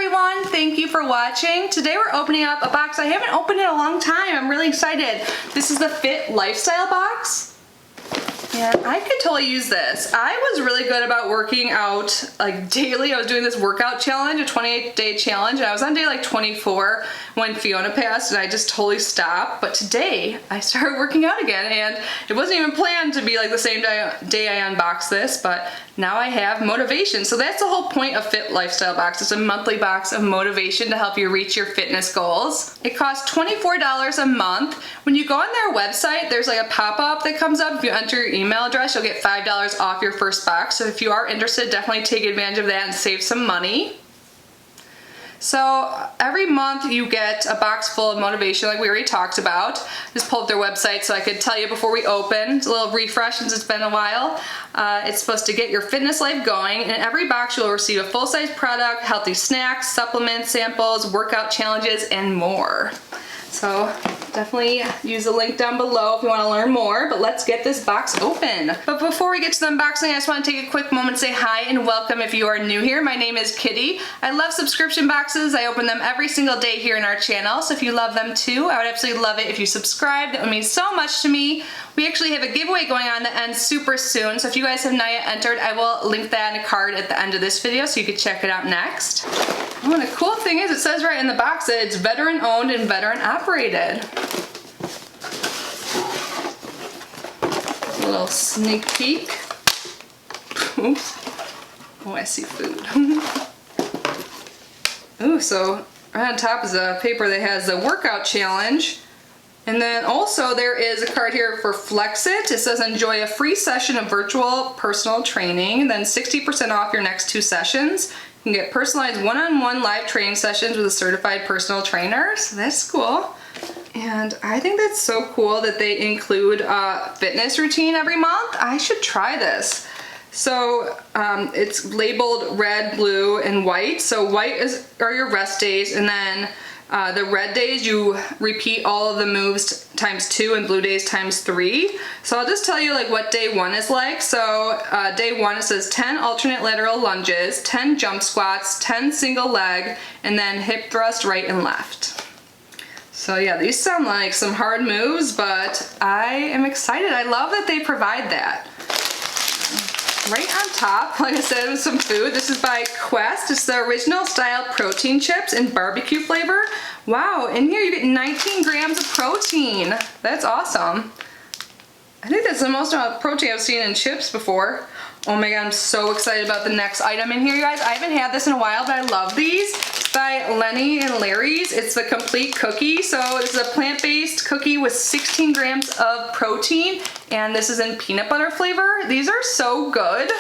everyone, thank you for watching. Today we're opening up a box I haven't opened in a long time. I'm really excited. This is the Fit Lifestyle box. And I could totally use this. I was really good about working out like daily. I was doing this workout challenge, a 28-day challenge, and I was on day like 24 when Fiona passed and I just totally stopped. But today I started working out again, and it wasn't even planned to be like the same day I unboxed this, but now I have motivation. So that's the whole point of Fit Lifestyle box. It's a monthly box of motivation to help you reach your fitness goals. It costs $24 a month. When you go on their website, there's like a pop-up that comes up. If you enter your email address, you'll get $5 off your first box. So if you are interested, definitely take advantage of that and save some money. So every month you get a box full of motivation like we already talked about. Just pulled up their website so I could tell you before we open. It's a little refresh since it's been a while. It's supposed to get your fitness life going. In every box you'll receive a full-size product, healthy snacks, supplements, samples, workout challenges, and more. So definitely use the link down below if you want to learn more, but let's get this box open. But before we get to the unboxing, I just want to take a quick moment to say hi and welcome if you are new here. My name is Kitty. I love subscription boxes. I open them every single day here in our channel, so if you love them too, I would absolutely love it if you subscribe. That would mean so much to me. We actually have a giveaway going on that ends super soon, so if you guys have not yet entered, I will link that in a card at the end of this video so you can check it out next. Oh, and the cool thing is it says right in the box that it's veteran owned and veteran operated. A little sneak peek. Oops. Oh, I see food. Ooh, so right on top is a paper that has the workout challenge. And then also there is a card here for Flex It. It says enjoy a free session of virtual personal training, and then 60% off your next 2 sessions. You can get personalized one-on-one live training sessions with a certified personal trainer. So that's cool. And I think that's so cool that they include a fitness routine every month. I should try this. So it's labeled red, blue, and white. So white are your rest days, and then the red days you repeat all of the moves times 2, and blue days times 3. So I'll just tell you like what day 1 is like. So day 1 it says 10 alternate lateral lunges, 10 jump squats, 10 single leg, and then hip thrust right and left. So yeah, these sound like some hard moves, but I am excited. I love that they provide that. Right on top, like I said, with some food. This is by Quest. It's the original style protein chips in barbecue flavor. Wow, in here you get 19 grams of protein. That's awesome. I think that's the most amount of protein I've seen in chips before. Oh my god, I'm so excited about the next item in here, you guys. I haven't had this in a while, but I love these. It's by Lenny and Larry's. It's the complete cookie. So it's a plant-based cookie with 16 grams of protein, and this is in peanut butter flavor. These are so good.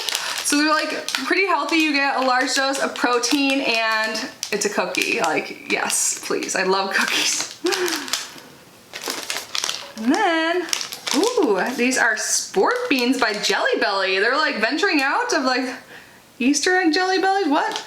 So they're like pretty healthy. You get a large dose of protein and it's a cookie. Like, yes, please. I love cookies. And then, ooh, these are sport beans by Jelly Belly. They're like venturing out of like Easter egg Jelly Bellies. What?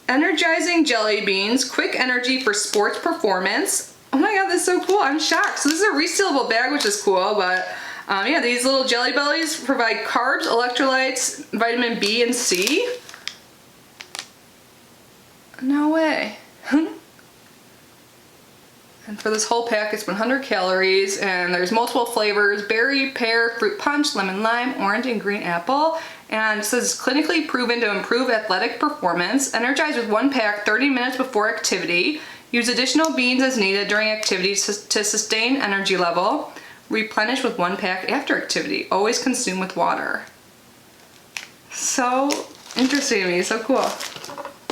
Energizing jelly beans, quick energy for sports performance. Oh my god, that's so cool. I'm shocked. So this is a resealable bag, which is cool, but yeah, these little Jelly Bellies provide carbs, electrolytes, vitamin B and C. No way. And for this whole pack, it's 100 calories, and there's multiple flavors: berry, pear, fruit punch, lemon lime, orange, and green apple. And it says clinically proven to improve athletic performance. Energize with 1 pack 30 minutes before activity. Use additional beans as needed during activities to sustain energy level. Replenish with 1 pack after activity. Always consume with water. So interesting to me, so cool.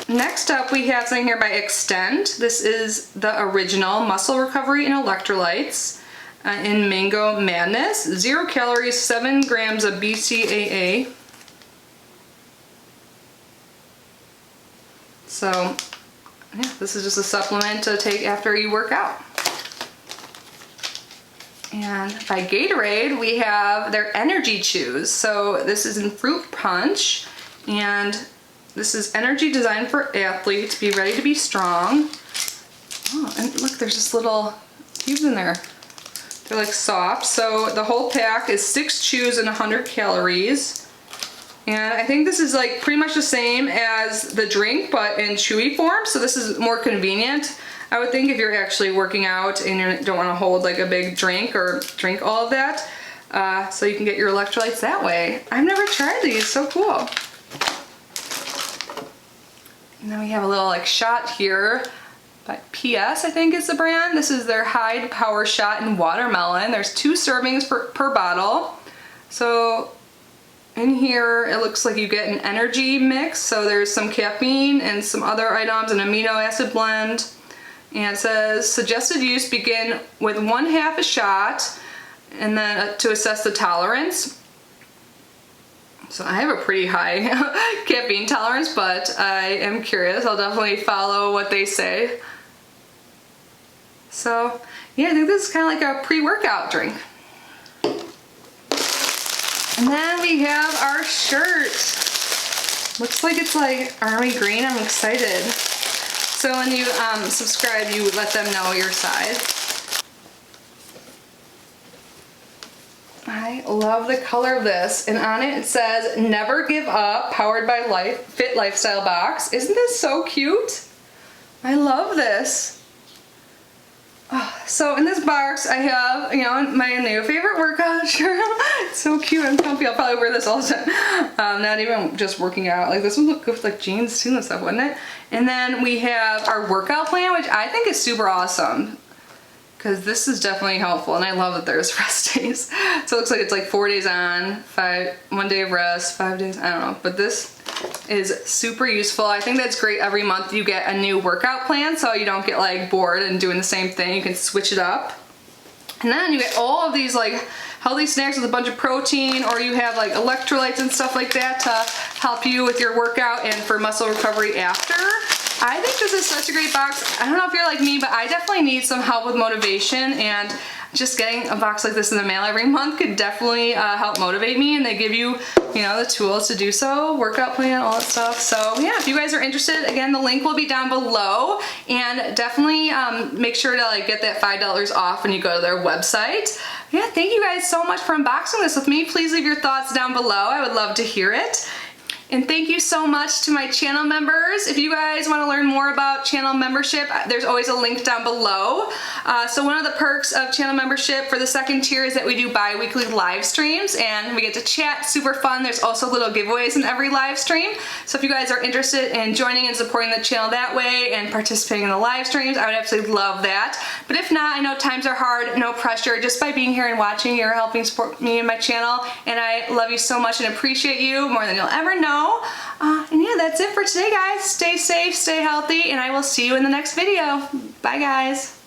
Next up, we have something here by Extend. This is the original muscle recovery and electrolytes in Mango Madness. 0 calories, 7 grams of BCAA. So yeah, this is just a supplement to take after you work out. And by Gatorade, we have their Energy Chews. So this is in fruit punch, and this is energy designed for athletes. Be ready to be strong. Oh, and look, there's just little cubes in there. They're like soft. So the whole pack is 6 chews and 100 calories. And I think this is like pretty much the same as the drink, but in chewy form. So this is more convenient, I would think, if you're actually working out and you don't want to hold like a big drink or drink all of that. So you can get your electrolytes that way. I've never tried these, so cool. And then we have a little like shot here by PS, I think is the brand. This is their Hide Power Shot in Watermelon. There's 2 servings per bottle. So in here, it looks like you get an energy mix. So there's some caffeine and some other items, an amino acid blend. And it says, suggested use, begin with 1/2 a shot, and then to assess the tolerance. So I have a pretty high caffeine tolerance, but I am curious. I'll definitely follow what they say. So yeah, I think this is kind of like a pre-workout drink. And then we have our shirt. Looks like it's like army green. I'm excited. So when you subscribe, you let them know your size. I love the color of this, and on it says never give up, powered by life, fit lifestyle box. Isn't this so cute? I love this. Oh, so in this box I have, you know, my new favorite workout shirt. It's so cute and comfy. I'll probably wear this all the time. Not even just working out. Like this would look good with like jeans too and stuff, wouldn't it? And then we have our workout plan, which I think is super awesome, because this is definitely helpful, and I love that there's rest days. So it looks like it's like 4 days on, 1 day of rest, 5 days, I don't know. But this is super useful. I think that's great. Every month you get a new workout plan, so you don't get like bored and doing the same thing. You can switch it up. And then you get all of these like healthy snacks with a bunch of protein, or you have like electrolytes and stuff like that to help you with your workout and for muscle recovery after. I think this is such a great box. I don't know if you're like me, but I definitely need some help with motivation, and just getting a box like this in the mail every month could definitely help motivate me, and they give you, you know, the tools to do so, workout plan, all that stuff. So yeah, if you guys are interested, again, the link will be down below, and definitely make sure to like get that $5 off when you go to their website. Yeah, thank you guys so much for unboxing this with me. Please leave your thoughts down below. I would love to hear it. And thank you so much to my channel members. If you guys want to learn more about channel membership, there's always a link down below. So one of the perks of channel membership for the second tier is that we do bi-weekly live streams, and we get to chat, super fun. There's also little giveaways in every live stream. So if you guys are interested in joining and supporting the channel that way and participating in the live streams, I would absolutely love that. But if not, I know times are hard, no pressure. Just by being here and watching, you're helping support me and my channel, and I love you so much and appreciate you more than you'll ever know. And yeah, that's it for today, guys. Stay safe, stay healthy, and I will see you in the next video. Bye, guys.